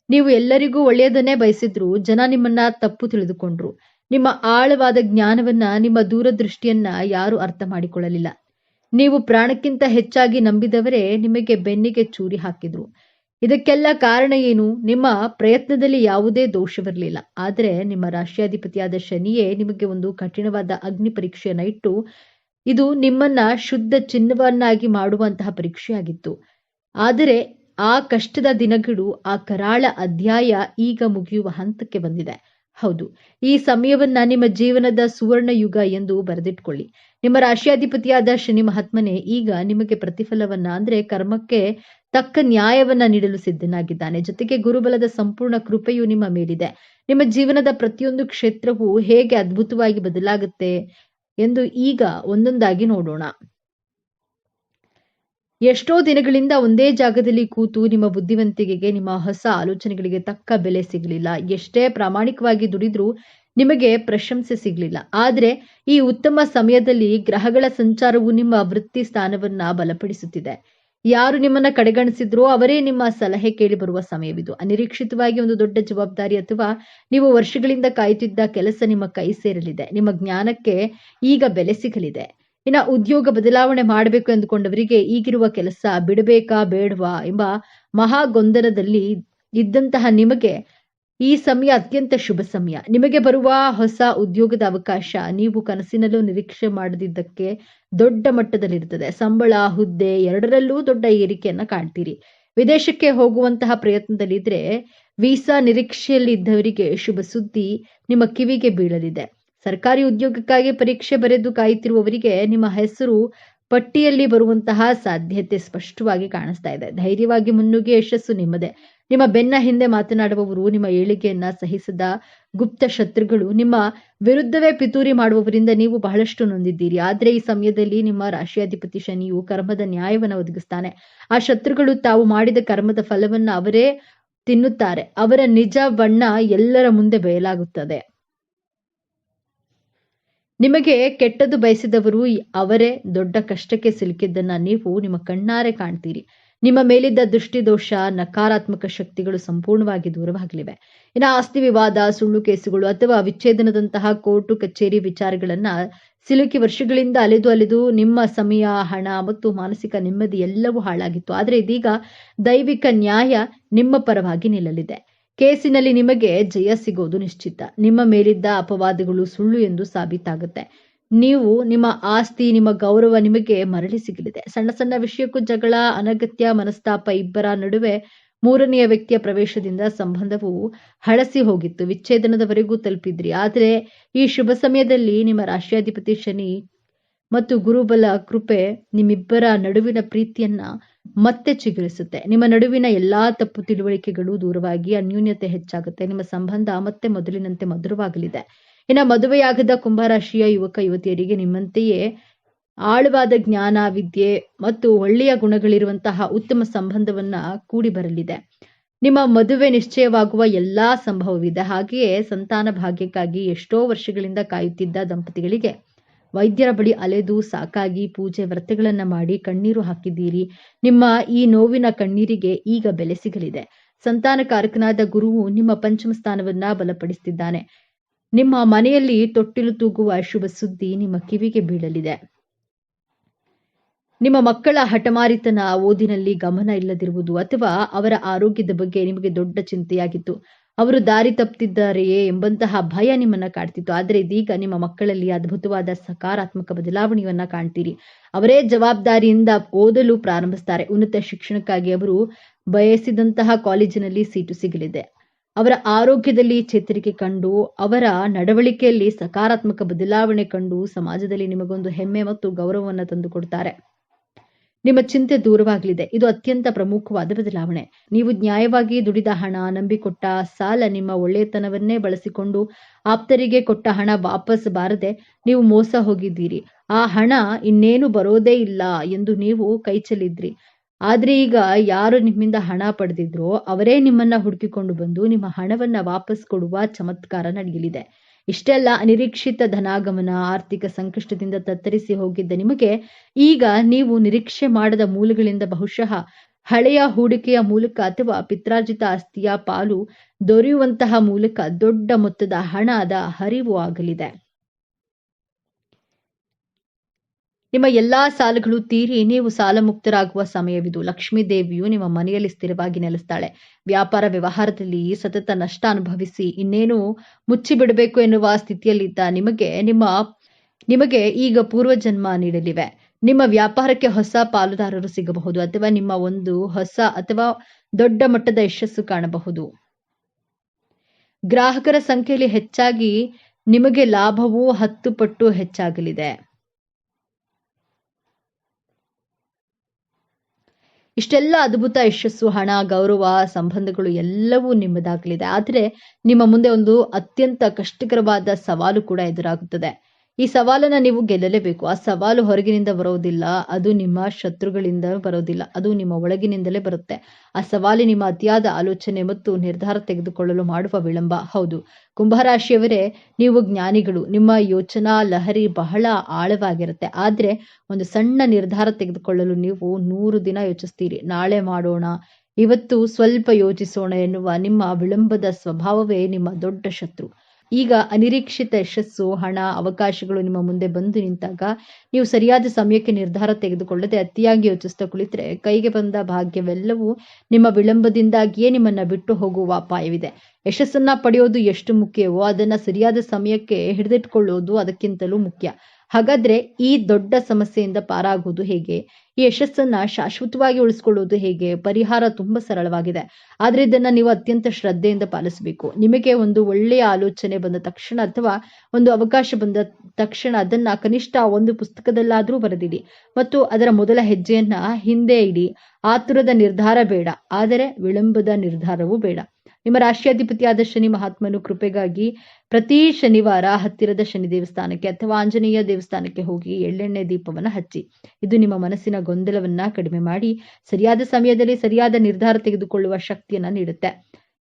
ನೀವು ಎಲ್ಲರಿಗೂ ಒಳ್ಳೆಯದನ್ನೇ ಬಯಸಿದ್ರು ಜನ ನಿಮ್ಮನ್ನ ತಪ್ಪು ತಿಳಿದುಕೊಂಡ್ರು. ನಿಮ್ಮ ಆಳವಾದ ಜ್ಞಾನವನ್ನ, ನಿಮ್ಮ ದೂರದೃಷ್ಟಿಯನ್ನ ಯಾರು ಅರ್ಥ ಮಾಡಿಕೊಳ್ಳಲಿಲ್ಲ. ನೀವು ಪ್ರಾಣಕ್ಕಿಂತ ಹೆಚ್ಚಾಗಿ ನಂಬಿದವರೇ ನಿಮಗೆ ಬೆನ್ನಿಗೆ ಚೂರಿ ಹಾಕಿದ್ರು. ಇದಕ್ಕೆಲ್ಲ ಕಾರಣ ಏನು? ನಿಮ್ಮ ಪ್ರಯತ್ನದಲ್ಲಿ ಯಾವುದೇ ದೋಷವಿರಲಿಲ್ಲ. ಆದರೆ ನಿಮ್ಮ ರಾಶಿಯಾಧಿಪತಿಯಾದ ಶನಿಯೇ ನಿಮಗೆ ಒಂದು ಕಠಿಣವಾದ ಅಗ್ನಿ ಪರೀಕ್ಷೆಯನ್ನ ಇಟ್ಟು ಇದು ನಿಮ್ಮನ್ನ ಶುದ್ಧ ಚಿನ್ನವನ್ನಾಗಿ ಮಾಡುವಂತಹ ಪರೀಕ್ಷೆಯಾಗಿತ್ತು. ಆದರೆ ಆ ಕಷ್ಟದ ದಿನಗಳು, ಆ ಕರಾಳ ಅಧ್ಯಾಯ ಈಗ ಮುಗಿಯುವ ಹಂತಕ್ಕೆ ಬಂದಿದೆ. ಹೌದು, ಈ ಸಮಯವನ್ನ ನಿಮ್ಮ ಜೀವನದ ಸುವರ್ಣ ಯುಗ ಎಂದು ಬರೆದಿಟ್ಕೊಳ್ಳಿ. ನಿಮ್ಮ ರಾಶಿಯಾಧಿಪತಿಯಾದ ಶನಿ ಮಹಾತ್ಮನೇ ಈಗ ನಿಮಗೆ ಪ್ರತಿಫಲವನ್ನ ಅಂದ್ರೆ ಕರ್ಮಕ್ಕೆ ತಕ್ಕ ನ್ಯಾಯವನ್ನ ನೀಡಲು ಸಿದ್ಧನಾಗಿದ್ದಾನೆ. ಜೊತೆಗೆ ಗುರುಬಲದ ಸಂಪೂರ್ಣ ಕೃಪೆಯು ನಿಮ್ಮ ಮೇಲಿದೆ. ನಿಮ್ಮ ಜೀವನದ ಪ್ರತಿಯೊಂದು ಕ್ಷೇತ್ರವೂ ಹೇಗೆ ಅದ್ಭುತವಾಗಿ ಬದಲಾಗುತ್ತೆ ಎಂದು ಈಗ ಒಂದೊಂದಾಗಿ ನೋಡೋಣ. ಎಷ್ಟೋ ದಿನಗಳಿಂದ ಒಂದೇ ಜಾಗದಲ್ಲಿ ಕೂತು ನಿಮ್ಮ ಬುದ್ಧಿವಂತಿಕೆಗೆ, ನಿಮ್ಮ ಹೊಸ ಆಲೋಚನೆಗಳಿಗೆ ತಕ್ಕ ಬೆಲೆ ಸಿಗಲಿಲ್ಲ. ಎಷ್ಟೇ ಪ್ರಾಮಾಣಿಕವಾಗಿ ದುಡಿದ್ರೂ ನಿಮಗೆ ಪ್ರಶಂಸೆ ಸಿಗಲಿಲ್ಲ. ಆದರೆ ಈ ಉತ್ತಮ ಸಮಯದಲ್ಲಿ ಗ್ರಹಗಳ ಸಂಚಾರವು ನಿಮ್ಮ ವೃತ್ತಿ ಸ್ಥಾನವನ್ನ ಬಲಪಡಿಸುತ್ತಿದೆ. ಯಾರು ನಿಮ್ಮನ್ನ ಕಡೆಗಣಿಸಿದ್ರೋ ಅವರೇ ನಿಮ್ಮ ಸಲಹೆ ಕೇಳಿ ಬರುವ ಸಮಯವಿದು. ಅನಿರೀಕ್ಷಿತವಾಗಿ ಒಂದು ದೊಡ್ಡ ಜವಾಬ್ದಾರಿ ಅಥವಾ ನೀವು ವರ್ಷಗಳಿಂದ ಕಾಯುತ್ತಿದ್ದ ಕೆಲಸ ನಿಮ್ಮ ಕೈ ಸೇರಲಿದೆ. ನಿಮ್ಮ ಜ್ಞಾನಕ್ಕೆ ಈಗ ಬೆಲೆ ಸಿಗಲಿದೆ. ಇನ್ನು ಉದ್ಯೋಗ ಬದಲಾವಣೆ ಮಾಡಬೇಕು ಎಂದುಕೊಂಡವರಿಗೆ ಈಗಿರುವ ಕೆಲಸ ಬಿಡಬೇಕಾ ಬೇಡವಾ ಎಂಬ ಮಹಾ ಗೊಂದಲದಲ್ಲಿ ಇದ್ದಂತಹ ನಿಮಗೆ ಈ ಸಮಯ ಅತ್ಯಂತ ಶುಭ ಸಮಯ. ನಿಮಗೆ ಬರುವ ಹೊಸ ಉದ್ಯೋಗದ ಅವಕಾಶ ನೀವು ಕನಸಿನಲ್ಲೂ ನಿರೀಕ್ಷೆ ಮಾಡದಿದ್ದಕ್ಕೆ ದೊಡ್ಡ ಮಟ್ಟದಲ್ಲಿರುತ್ತದೆ. ಸಂಬಳ, ಹುದ್ದೆ ಎರಡರಲ್ಲೂ ದೊಡ್ಡ ಏರಿಕೆಯನ್ನ ಕಾಣ್ತೀರಿ. ವಿದೇಶಕ್ಕೆ ಹೋಗುವಂತಹ ಪ್ರಯತ್ನದಲ್ಲಿದ್ರೆ ವೀಸಾ ನಿರೀಕ್ಷೆಯಲ್ಲಿ ಇದ್ದವರಿಗೆ ಶುಭ ಸುದ್ದಿ ನಿಮ್ಮ ಕಿವಿಗೆ ಬೀಳಲಿದೆ. ಸರ್ಕಾರಿ ಉದ್ಯೋಗಕ್ಕಾಗಿ ಪರೀಕ್ಷೆ ಬರೆದು ಕಾಯುತ್ತಿರುವವರಿಗೆ ನಿಮ್ಮ ಹೆಸರು ಪಟ್ಟಿಯಲ್ಲಿ ಬರುವಂತಹ ಸಾಧ್ಯತೆ ಸ್ಪಷ್ಟವಾಗಿ ಕಾಣಿಸ್ತಾ ಇದೆ. ಧೈರ್ಯವಾಗಿ ಮುನ್ನುಗ್ಗಿ ಯಶಸ್ಸು ನಿಮ್ಮದೇ. ನಿಮ್ಮ ಬೆನ್ನ ಹಿಂದೆ ಮಾತನಾಡುವವರು, ನಿಮ್ಮ ಏಳಿಗೆಯನ್ನ ಸಹಿಸದ ಗುಪ್ತ ಶತ್ರುಗಳು, ನಿಮ್ಮ ವಿರುದ್ಧವೇ ಪಿತೂರಿ ಮಾಡುವವರಿಂದ ನೀವು ಬಹಳಷ್ಟು ನೊಂದಿದ್ದೀರಿ. ಆದ್ರೆ ಈ ಸಮಯದಲ್ಲಿ ನಿಮ್ಮ ರಾಶಿಯಾಧಿಪತಿ ಶನಿಯು ಕರ್ಮದ ನ್ಯಾಯವನ್ನ ಒದಗಿಸ್ತಾನೆ. ಆ ಶತ್ರುಗಳು ತಾವು ಮಾಡಿದ ಕರ್ಮದ ಫಲವನ್ನ ಅವರೇ ತಿನ್ನುತ್ತಾರೆ. ಅವರ ನಿಜ ಬಣ್ಣ ಎಲ್ಲರ ಮುಂದೆ ಬಯಲಾಗುತ್ತದೆ. ನಿಮಗೆ ಕೆಟ್ಟದ್ದು ಬಯಸಿದವರು ಅವರೇ ದೊಡ್ಡ ಕಷ್ಟಕ್ಕೆ ಸಿಲುಕಿದ್ದನ್ನ ನೀವು ನಿಮ್ಮ ಕಣ್ಣಾರೆ ಕಾಣ್ತೀರಿ. ನಿಮ್ಮ ಮೇಲಿದ್ದ ದೃಷ್ಟಿ ದೋಷ, ನಕಾರಾತ್ಮಕ ಶಕ್ತಿಗಳು ಸಂಪೂರ್ಣವಾಗಿ ದೂರವಾಗಲಿವೆ. ಇನ್ನು ಆಸ್ತಿ ವಿವಾದ, ಸುಳ್ಳು ಕೇಸುಗಳು ಅಥವಾ ವಿಚ್ಛೇದನದಂತಹ ಕೋರ್ಟು ಕಚೇರಿ ವಿಚಾರಗಳನ್ನ ಸಿಲುಕಿ ವರ್ಷಗಳಿಂದ ಅಲೆದು ನಿಮ್ಮ ಸಮಯ, ಹಣ ಮತ್ತು ಮಾನಸಿಕ ನೆಮ್ಮದಿ ಎಲ್ಲವೂ ಹಾಳಾಗಿತ್ತು. ಆದರೆ ಇದೀಗ ದೈವಿಕ ನ್ಯಾಯ ನಿಮ್ಮ ಪರವಾಗಿ ನಿಲ್ಲಲಿದೆ. ಕೇಸಿನಲ್ಲಿ ನಿಮಗೆ ಜಯ ಸಿಗೋದು ನಿಶ್ಚಿತ. ನಿಮ್ಮ ಮೇಲಿದ್ದ ಅಪವಾದಗಳು ಸುಳ್ಳು ಎಂದು ಸಾಬೀತಾಗುತ್ತೆ. ನೀವು ನಿಮ್ಮ ಆಸ್ತಿ, ನಿಮ್ಮ ಗೌರವ ನಿಮಗೆ ಮರಳಿ ಸಿಗಲಿದೆ. ಸಣ್ಣ ಸಣ್ಣ ವಿಷಯಕ್ಕೂ ಜಗಳ, ಅನಗತ್ಯ ಮನಸ್ತಾಪ, ಇಬ್ಬರ ನಡುವೆ ಮೂರನೆಯ ವ್ಯಕ್ತಿಯ ಪ್ರವೇಶದಿಂದ ಸಂಬಂಧವು ಹಳಸಿ ಹೋಗಿತ್ತು, ವಿಚ್ಛೇದನದವರೆಗೂ ತಲುಪಿದ್ರಿ. ಆದರೆ ಈ ಶುಭ ಸಮಯದಲ್ಲಿ ನಿಮ್ಮ ರಾಶಿಯಾಧಿಪತಿ ಶನಿ ಮತ್ತು ಗುರುಬಲ ಕೃಪೆ ನಿಮ್ಮಿಬ್ಬರ ನಡುವಿನ ಪ್ರೀತಿಯನ್ನ ಮತ್ತೆ ಚಿಗುರಿಸುತ್ತೆ. ನಿಮ್ಮ ನಡುವಿನ ಎಲ್ಲಾ ತಪ್ಪು ತಿಳುವಳಿಕೆಗಳು ದೂರವಾಗಿ ಅನ್ಯೂನ್ಯತೆ ಹೆಚ್ಚಾಗುತ್ತೆ. ನಿಮ್ಮ ಸಂಬಂಧ ಮತ್ತೆ ಮೊದಲಿನಂತೆ ಮಧುರವಾಗಲಿದೆ. ಇನ್ನು ಮದುವೆಯಾಗದ ಕುಂಭರಾಶಿಯ ಯುವಕ ಯುವತಿಯರಿಗೆ ನಿಮ್ಮಂತೆಯೇ ಆಳವಾದ ಜ್ಞಾನ, ವಿದ್ಯೆ ಮತ್ತು ಒಳ್ಳೆಯ ಗುಣಗಳಿರುವಂತಹ ಉತ್ತಮ ಸಂಬಂಧವನ್ನ ಕೂಡಿ ಬರಲಿದೆ. ನಿಮ್ಮ ಮದುವೆ ನಿಶ್ಚಯವಾಗುವ ಎಲ್ಲಾ ಸಂಭವವಿದೆ. ಹಾಗೆಯೇ ಸಂತಾನ ಭಾಗ್ಯಕ್ಕಾಗಿ ಎಷ್ಟೋ ವರ್ಷಗಳಿಂದ ಕಾಯುತ್ತಿದ್ದ ದಂಪತಿಗಳಿಗೆ ವೈದ್ಯರ ಬಳಿ ಅಲೆದು ಸಾಕಾಗಿ ಪೂಜೆ ವ್ರತಗಳನ್ನ ಮಾಡಿ ಕಣ್ಣೀರು ಹಾಕಿದ್ದೀರಿ. ನಿಮ್ಮ ಈ ನೋವಿನ ಕಣ್ಣೀರಿಗೆ ಈಗ ಬೆಲೆ ಸಿಗಲಿದೆ. ಸಂತಾನಕಾರಕನಾದ ಗುರುವು ನಿಮ್ಮ ಪಂಚಮ ಸ್ಥಾನವನ್ನ ಬಲಪಡಿಸುತ್ತಿದ್ದಾನೆ. ನಿಮ್ಮ ಮನೆಯಲ್ಲಿ ತೊಟ್ಟಿಲು ತೂಗುವ ಶುಭ ಸುದ್ದಿ ನಿಮ್ಮ ಕಿವಿಗೆ ಬೀಳಲಿದೆ. ನಿಮ್ಮ ಮಕ್ಕಳ ಹಠಮಾರಿತನ, ಓದಿನಲ್ಲಿ ಗಮನ ಇಲ್ಲದಿರುವುದು ಅಥವಾ ಅವರ ಆರೋಗ್ಯದ ಬಗ್ಗೆ ನಿಮಗೆ ದೊಡ್ಡ ಚಿಂತೆಯಾಗಿತ್ತು. ಅವರು ದಾರಿ ತಪ್ಪುತ್ತಿದ್ದಾರೆಯೇ ಎಂಬಂತಹ ಭಯ ನಿಮ್ಮನ್ನ ಕಾಡ್ತಿತ್ತು. ಆದರೆ ಇದೀಗ ನಿಮ್ಮ ಮಕ್ಕಳಲ್ಲಿ ಅದ್ಭುತವಾದ ಸಕಾರಾತ್ಮಕ ಬದಲಾವಣೆಯನ್ನ ಕಾಣ್ತೀರಿ. ಅವರೇ ಜವಾಬ್ದಾರಿಯಿಂದ ಓದಲು ಪ್ರಾರಂಭಿಸ್ತಾರೆ. ಉನ್ನತ ಶಿಕ್ಷಣಕ್ಕಾಗಿ ಅವರು ಬಯಸಿದಂತಹ ಕಾಲೇಜಿನಲ್ಲಿ ಸೀಟು ಸಿಗಲಿದೆ. ಅವರ ಆರೋಗ್ಯದಲ್ಲಿ ಚೇತರಿಕೆ ಕಂಡು, ಅವರ ನಡವಳಿಕೆಯಲ್ಲಿ ಸಕಾರಾತ್ಮಕ ಬದಲಾವಣೆ ಕಂಡು ಸಮಾಜದಲ್ಲಿ ನಿಮಗೊಂದು ಹೆಮ್ಮೆ ಮತ್ತು ಗೌರವವನ್ನು ತಂದುಕೊಡ್ತಾರೆ. ನಿಮ್ಮ ಚಿಂತೆ ದೂರವಾಗಲಿದೆ. ಇದು ಅತ್ಯಂತ ಪ್ರಮುಖವಾದ ಬದಲಾವಣೆ. ನೀವು ನ್ಯಾಯವಾಗಿ ದುಡಿದ ಹಣ, ನಂಬಿಕೊಟ್ಟ ಸಾಲ, ನಿಮ್ಮ ಒಳ್ಳೆಯತನವನ್ನೇ ಬಳಸಿಕೊಂಡು ಆಪ್ತರಿಗೆ ಕೊಟ್ಟ ಹಣ ವಾಪಸ್ ಬಾರದೆ ನೀವು ಮೋಸ ಹೋಗಿದ್ದೀರಿ. ಆ ಹಣ ಇನ್ನೇನು ಬರೋದೇ ಇಲ್ಲ ಎಂದು ನೀವು ಕೈಚೆಲ್ಲಿದ್ರಿ. ಆದ್ರೆ ಈಗ ಯಾರು ನಿಮ್ಮಿಂದ ಹಣ ಪಡೆದಿದ್ರೋ ಅವರೇ ನಿಮ್ಮನ್ನ ಹುಡುಕಿಕೊಂಡು ಬಂದು ನಿಮ್ಮ ಹಣವನ್ನ ವಾಪಸ್ ಕೊಡುವ ಚಮತ್ಕಾರ ನಡೆಯಲಿದೆ. ಇಷ್ಟೆಲ್ಲ ಅನಿರೀಕ್ಷಿತ ಧನಾಗಮನ, ಆರ್ಥಿಕ ಸಂಕಷ್ಟದಿಂದ ತತ್ತರಿಸಿ ಹೋಗಿದ್ದ ನಿಮಗೆ ಈಗ ನೀವು ನಿರೀಕ್ಷೆ ಮಾಡದ ಮೂಲಗಳಿಂದ ಬಹುಶಃ ಹಳೆಯ ಹೂಡಿಕೆಯ ಮೂಲಕ ಅಥವಾ ಪಿತ್ರಾರ್ಜಿತ ಆಸ್ತಿಯ ಪಾಲು ದೊರೆಯುವಂತಹ ಮೂಲಕ ದೊಡ್ಡ ಮೊತ್ತದ ಹಣದ ಹರಿವು ಆಗಲಿದೆ. ನಿಮ್ಮ ಎಲ್ಲಾ ಸಾಲಗಳು ತೀರಿ ನೀವು ಸಾಲ ಮುಕ್ತರಾಗುವ ಸಮಯವಿದು. ಲಕ್ಷ್ಮೀ ದೇವಿಯು ನಿಮ್ಮ ಮನೆಯಲ್ಲಿ ಸ್ಥಿರವಾಗಿ ನೆಲೆಸ್ತಾಳೆ. ವ್ಯಾಪಾರ ವ್ಯವಹಾರದಲ್ಲಿ ಸತತ ನಷ್ಟ ಅನುಭವಿಸಿ ಇನ್ನೇನು ಮುಚ್ಚಿಬಿಡಬೇಕು ಎನ್ನುವ ಸ್ಥಿತಿಯಲ್ಲಿದ್ದ ನಿಮಗೆ ಈಗ ಪೂರ್ವಜನ್ಮ ನೀಡಲಿವೆ. ನಿಮ್ಮ ವ್ಯಾಪಾರಕ್ಕೆ ಹೊಸ ಪಾಲುದಾರರು ಸಿಗಬಹುದು ಅಥವಾ ನಿಮ್ಮ ಒಂದು ಹೊಸ ಅಥವಾ ದೊಡ್ಡ ಮಟ್ಟದ ಯಶಸ್ಸು ಕಾಣಬಹುದು. ಗ್ರಾಹಕರ ಸಂಖ್ಯೆಯಲ್ಲಿ ಹೆಚ್ಚಾಗಿ ನಿಮಗೆ ಲಾಭವು 10 ಪಟ್ಟು ಹೆಚ್ಚಾಗಲಿದೆ. ಇಷ್ಟೆಲ್ಲ ಅದ್ಭುತ ಯಶಸ್ಸು, ಹಣ, ಗೌರವ, ಸಂಬಂಧಗಳು ಎಲ್ಲವೂ ನಿಮ್ಮದಾಗಲಿದೆ. ಆದರೆ ನಿಮ್ಮ ಮುಂದೆ ಒಂದು ಅತ್ಯಂತ ಕಷ್ಟಕರವಾದ ಸವಾಲು ಕೂಡ ಎದುರಾಗುತ್ತದೆ. ಈ ಸವಾಲನ್ನ ನೀವು ಗೆಲ್ಲಲೇಬೇಕು. ಆ ಸವಾಲು ಹೊರಗಿನಿಂದ ಬರೋದಿಲ್ಲ, ಅದು ನಿಮ್ಮ ಶತ್ರುಗಳಿಂದ ಬರೋದಿಲ್ಲ, ಅದು ನಿಮ್ಮ ಒಳಗಿನಿಂದಲೇ ಬರುತ್ತೆ. ಆ ಸವಾಲು ನಿಮ್ಮ ಅತಿಯಾದ ಆಲೋಚನೆ ಮತ್ತು ನಿರ್ಧಾರ ತೆಗೆದುಕೊಳ್ಳಲು ಮಾಡುವ ವಿಳಂಬ. ಹೌದು ಕುಂಭರಾಶಿಯವರೇ, ನೀವು ಜ್ಞಾನಿಗಳು. ನಿಮ್ಮ ಯೋಚನಾ ಲಹರಿ ಬಹಳ ಆಳವಾಗಿರುತ್ತೆ. ಆದ್ರೆ ಒಂದು ಸಣ್ಣ ನಿರ್ಧಾರ ತೆಗೆದುಕೊಳ್ಳಲು ನೀವು 100 ದಿನ ಯೋಚಿಸ್ತೀರಿ. ನಾಳೆ ಮಾಡೋಣ, ಇವತ್ತು ಸ್ವಲ್ಪ ಯೋಚಿಸೋಣ ಎನ್ನುವ ನಿಮ್ಮ ವಿಳಂಬದ ಸ್ವಭಾವವೇ ನಿಮ್ಮ ದೊಡ್ಡ ಶತ್ರು. ಈಗ ಅನಿರೀಕ್ಷಿತ ಯಶಸ್ಸು, ಹಣ, ಅವಕಾಶಗಳು ನಿಮ್ಮ ಮುಂದೆ ಬಂದು ನಿಂತಾಗ ನೀವು ಸರಿಯಾದ ಸಮಯಕ್ಕೆ ನಿರ್ಧಾರ ತೆಗೆದುಕೊಳ್ಳದೆ ಅತಿಯಾಗಿ ಯೋಚಿಸ್ತಾ ಕುಳಿತರೆ ಕೈಗೆ ಬಂದ ಭಾಗ್ಯವೆಲ್ಲವೂ ನಿಮ್ಮ ವಿಳಂಬದಿಂದಾಗಿಯೇ ನಿಮ್ಮನ್ನ ಬಿಟ್ಟು ಹೋಗುವ ಅಪಾಯವಿದೆ. ಯಶಸ್ಸನ್ನ ಪಡೆಯೋದು ಎಷ್ಟು ಮುಖ್ಯವೋ ಅದನ್ನ ಸರಿಯಾದ ಸಮಯಕ್ಕೆ ಹಿಡಿದಿಟ್ಕೊಳ್ಳೋದು ಅದಕ್ಕಿಂತಲೂ ಮುಖ್ಯ. ಹಾಗಾದ್ರೆ ಈ ದೊಡ್ಡ ಸಮಸ್ಯೆಯಿಂದ ಪಾರಾಗುವುದು ಹೇಗೆ? ಈ ಯಶಸ್ಸನ್ನ ಶಾಶ್ವತವಾಗಿ ಉಳಿಸ್ಕೊಳ್ಳೋದು ಹೇಗೆ? ಪರಿಹಾರ ತುಂಬಾ ಸರಳವಾಗಿದೆ. ಆದ್ರೆ ಇದನ್ನ ನೀವು ಅತ್ಯಂತ ಶ್ರದ್ಧೆಯಿಂದ ಪಾಲಿಸಬೇಕು. ನಿಮಗೆ ಒಂದು ಒಳ್ಳೆಯ ಆಲೋಚನೆ ಬಂದ ತಕ್ಷಣ ಅಥವಾ ಒಂದು ಅವಕಾಶ ಬಂದ ತಕ್ಷಣ ಅದನ್ನ ಕನಿಷ್ಠ ಒಂದು ಪುಸ್ತಕದಲ್ಲಾದ್ರೂ ಬರೆದಿಡಿ ಮತ್ತು ಅದರ ಮೊದಲ ಹೆಜ್ಜೆಯನ್ನ ಹಿಂದೆ ಇಡಿ. ಆತುರದ ನಿರ್ಧಾರ ಬೇಡ, ಆದರೆ ವಿಳಂಬದ ನಿರ್ಧಾರವೂ ಬೇಡ. ನಿಮ್ಮ ರಾಶಿಯಾಧಿಪತಿಯಾದ ಶನಿ ಮಹಾತ್ಮನು ಕೃಪೆಗಾಗಿ ಪ್ರತಿ ಶನಿವಾರ ಹತ್ತಿರದ ಶನಿ ದೇವಸ್ಥಾನಕ್ಕೆ ಅಥವಾ ಆಂಜನೇಯ ದೇವಸ್ಥಾನಕ್ಕೆ ಹೋಗಿ ಎಳ್ಳೆಣ್ಣೆ ದೀಪವನ್ನ ಹಚ್ಚಿ. ಇದು ನಿಮ್ಮ ಮನಸ್ಸಿನ ಗೊಂದಲವನ್ನ ಕಡಿಮೆ ಮಾಡಿ ಸರಿಯಾದ ಸಮಯದಲ್ಲಿ ಸರಿಯಾದ ನಿರ್ಧಾರ ತೆಗೆದುಕೊಳ್ಳುವ ಶಕ್ತಿಯನ್ನ ನೀಡುತ್ತೆ.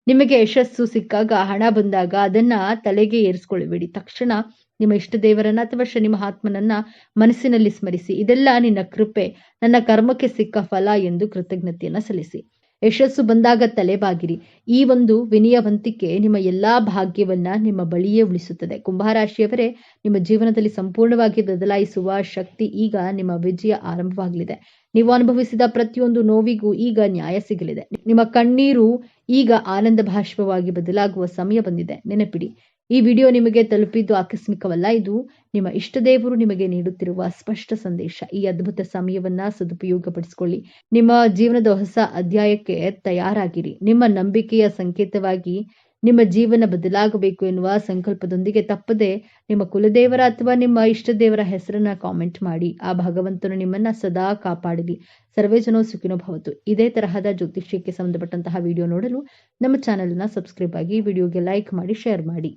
ನಿಮಗೆ ಯಶಸ್ಸು ಸಿಕ್ಕಾಗ, ಹಣ ಬಂದಾಗ ಅದನ್ನ ತಲೆಗೆ ಏರಿಸಿಕೊಳ್ಳಬೇಡಿ. ತಕ್ಷಣ ನಿಮ್ಮ ಇಷ್ಟ ದೇವರನ್ನ ಅಥವಾ ಶನಿ ಮಹಾತ್ಮನನ್ನ ಮನಸ್ಸಿನಲ್ಲಿ ಸ್ಮರಿಸಿ. ಇದೆಲ್ಲ ನಿನ್ನ ಕೃಪೆ, ನನ್ನ ಕರ್ಮಕ್ಕೆ ಸಿಕ್ಕ ಫಲ ಎಂದು ಕೃತಜ್ಞತೆಯನ್ನ ಸಲ್ಲಿಸಿ. ಯಶಸ್ಸು ಬಂದಾಗ ತಲೆಬಾಗಿರಿ. ಈ ಒಂದು ವಿನಯವಂತಿಕೆ ನಿಮ್ಮ ಎಲ್ಲಾ ಭಾಗ್ಯವನ್ನ ನಿಮ್ಮ ಬಳಿಯೇ ಉಳಿಸುತ್ತದೆ. ಕುಂಭರಾಶಿಯವರೇ, ನಿಮ್ಮ ಜೀವನದಲ್ಲಿ ಸಂಪೂರ್ಣವಾಗಿ ಬದಲಾಯಿಸುವ ಶಕ್ತಿ ಈಗ ನಿಮ್ಮ ವಿಜಯ ಆರಂಭವಾಗಲಿದೆ. ನೀವು ಅನುಭವಿಸಿದ ಪ್ರತಿಯೊಂದು ನೋವಿಗೂ ಈಗ ನ್ಯಾಯ ಸಿಗಲಿದೆ. ನಿಮ್ಮ ಕಣ್ಣೀರು ಈಗ ಆನಂದ ಭಾಷ್ಪವಾಗಿ ಬದಲಾಗುವ ಸಮಯ ಬಂದಿದೆ. ನೆನಪಿಡಿ, ಈ ವಿಡಿಯೋ ನಿಮಗೆ ತಲುಪಿದ್ದು ಆಕಸ್ಮಿಕವಲ್ಲ. ಇದು ನಿಮ್ಮ ಇಷ್ಟ ದೇವರು ನಿಮಗೆ ನೀಡುತ್ತಿರುವ ಸ್ಪಷ್ಟ ಸಂದೇಶ. ಈ ಅದ್ಭುತ ಸಮಯವನ್ನ ಸದುಪಯೋಗಪಡಿಸಿಕೊಳ್ಳಿ. ನಿಮ್ಮ ಜೀವನದ ಹೊಸ ಅಧ್ಯಾಯಕ್ಕೆ ತಯಾರಾಗಿರಿ. ನಿಮ್ಮ ನಂಬಿಕೆಯ ಸಂಕೇತವಾಗಿ ನಿಮ್ಮ ಜೀವನ ಬದಲಾಗಬೇಕು ಎನ್ನುವ ಸಂಕಲ್ಪದೊಂದಿಗೆ ತಪ್ಪದೆ ನಿಮ್ಮ ಕುಲದೇವರ ಅಥವಾ ನಿಮ್ಮ ಇಷ್ಟ ದೇವರ ಹೆಸರನ್ನ ಕಾಮೆಂಟ್ ಮಾಡಿ. ಆ ಭಗವಂತನು ನಿಮ್ಮನ್ನ ಸದಾ ಕಾಪಾಡಲಿ. ಸರ್ವೇ ಜನೋ ಸುಖಿನೋ ಭವತು. ಇದೇ ತರಹದ ಜ್ಯೋತಿಷ್ಯಕ್ಕೆ ಸಂಬಂಧಪಟ್ಟಂತಹ ವಿಡಿಯೋ ನೋಡಲು ನಮ್ಮ ಚಾನೆಲ್ ಅನ್ನ ಸಬ್ಸ್ಕ್ರೈಬ್ ಆಗಿ, ವಿಡಿಯೋಗೆ ಲೈಕ್ ಮಾಡಿ, ಶೇರ್ ಮಾಡಿ.